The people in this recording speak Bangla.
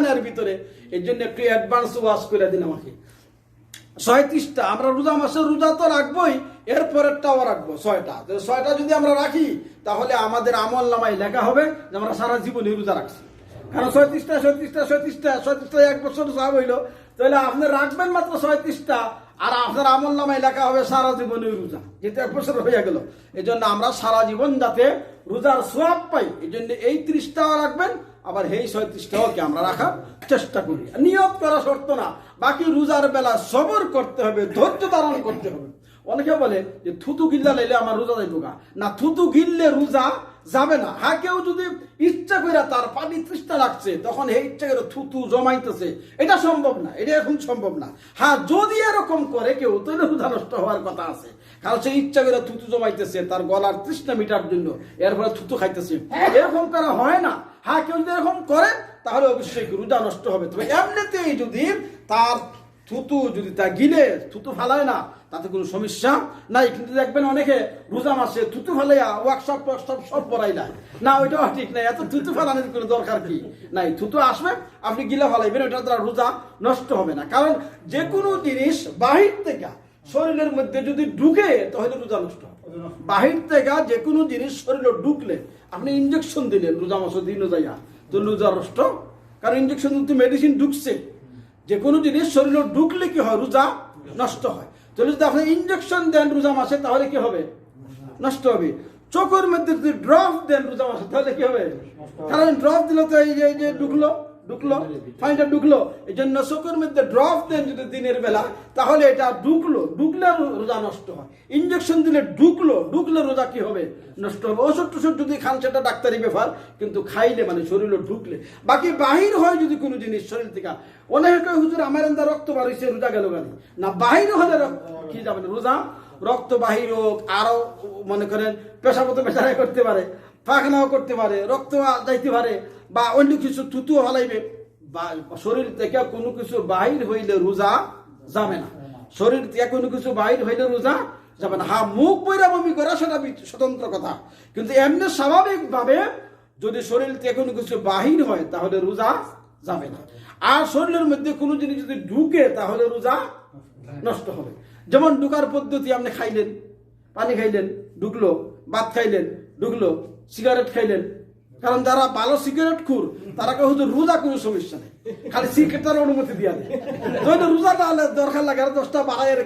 না এর ভিতরে, এই জন্য একটু অ্যাডভান্স ওয়াশ করে দিন আমাকে। 36টা আমরা রোজা মাসে রোজা তো রাখবোই, এরপরেরটাও রাখবো 6টা। 6টা যদি আমরা রাখি তাহলে আমাদের আমল নামায় লেখা হবে যে আমরা সারা জীবনে রোজা রাখছি। কারণ 36টা 1 বছর সব হইলো, তাহলে আপনি রাখবেন মাত্র 36টা, আর আপনার আমল নামায় লেখা হবে সারা জীবনে রোজা, যেহেতু 1 বছর হয়ে গেল। এই জন্য আমরা সারা জীবন যাতে রোজার সোয়াব পাই, এই জন্য এই 30টাও রাখবেন, আবার এই 36টাও কি আমরা রাখার চেষ্টা করি। নিয়ত করা শর্ত না, বাকি রোজার বেলা সবর করতে হবে, ধৈর্য ধারণ করতে হবে। অনেকে বলে যে থুতু গিল্লা লাইলে আমার রোজা যাইব না, থুতু গিললে রোজা যাবে না। হ্যাঁ, কেউ যদি ইচ্ছা করে তার পানি তৃষ্ণা লাগছে তখন এই ইচ্ছা করে থুতু জমাইতেছে, এটা সম্ভব না, এটা এখন সম্ভব না। হ্যাঁ, যদি এরকম করে কেউ, তাহলে রোজা নষ্ট হওয়ার কথা আছে। কারণ সে ইচ্ছা করে থুতু জমাইতেছে তার গলার তৃষ্ণা মিটার জন্য, এর ফলে থুতু খাইতেছে, এরকম করা হয় না। হ্যাঁ, কেউ যদি এরকম করে তাহলে অবশ্যই রোজা নষ্ট হবে। তবে এমনিতেই যদি তার থুতু যদি তা গিলে থুতু ফালায় না, তাতে কোনো সমস্যা নাই। কিন্তু দেখবেন অনেকে রোজা মাসে থুতু ফালাইয়া ওয়ার্কশপ সব পড়াই না, না ওইটাও ঠিক নাই। এত থুতু ফালানোর কোনো দরকার কি নাই, থুতু আসবে আপনি গিলা ফালাইবেন, ওইটা দ্বারা রোজা নষ্ট হবে না। কারণ যে কোনো জিনিস বাহির থেকে শরীরের মধ্যে যদি ঢুকে তাহলে রোজা নষ্ট হবে। বাহির থেকে যে কোনো জিনিস শরীরে ঢুকলে, আপনি ইঞ্জেকশন দিলেন রোজা মাসে দিন যাইয়া, তো রোজা নষ্ট। কারণ ইঞ্জেকশন দিতে মেডিসিন ঢুকছে, যে কোনো জিনিস শরীরে ঢুকলে কি হয়, রোজা নষ্ট হয়। তাহলে যদি আপনি ইঞ্জেকশন দেন রোজা মাসে তাহলে কি হবে, নষ্ট হবে। চোখের মধ্যে যদি ড্রপ দেন রোজা মাসে তাহলে কি হবে, কারণ ড্রপ দিলে তো এই যে ঢুকলো পানিটা ঢুকলো, এই জন্য চোখের মধ্যে ড্রপ দেন যদি দিনের বেলা তাহলে এটা ঢুকলে রোজা নষ্ট হয়। ইঞ্জেকশন দিলে ঢুকলে রোজা কি হবে, নষ্ট হবে। ওষুধ টষুধ যদি খান সেটা ডাক্তারি ব্যাপার, কিন্তু খাইলে মানে শরীরে ঢুকলে। বাকি বাহির হয় যদি কোনো জিনিস শরীর থেকে, অনেকে হুজুর আমার এন্দা রক্ত বার হয়েছে রোজা গেল কেন, না বাহির হলে কি যাবে না, রোজা রক্ত বাহির হোক, আরো মনে করেন পেশাবত পেশারাই করতে পারে, পায়খানাও করতে পারে, রক্ত যাইতে পারে, বা অন্য কিছু থুতু হলাইবে, বা শরীর থেকে কোনো কিছু বাহির হইলে রোজা যাবে না। শরীর থেকে কোনো কিছু বাহির হইলে রোজা যাবে না। হ্যাঁ, মুখ বইরা বমি করা সেটা স্বতন্ত্র কথা, কিন্তু এমনি স্বাভাবিকভাবে যদি শরীর থেকে কোনো কিছু বাহির হয় তাহলে রোজা যাবে না। আর শরীরের মধ্যে কোনো জিনিস যদি ঢুকে তাহলে রোজা নষ্ট হবে। যেমন ঢুকার পদ্ধতি, আপনি খাইলেন, পানি খাইলেন ঢুকলো, ভাত খাইলেন ঢুকলো, সিগারেট খাইলেন। কারণ যারা ভালো সিগারেট খুর তারা কেউ রোজা কোনো সমস্যা নেই, খালি সিগারেটের অনুমতি দিয়া দেয়। রোজাটা দরকার লাগে 10টা বাড়াই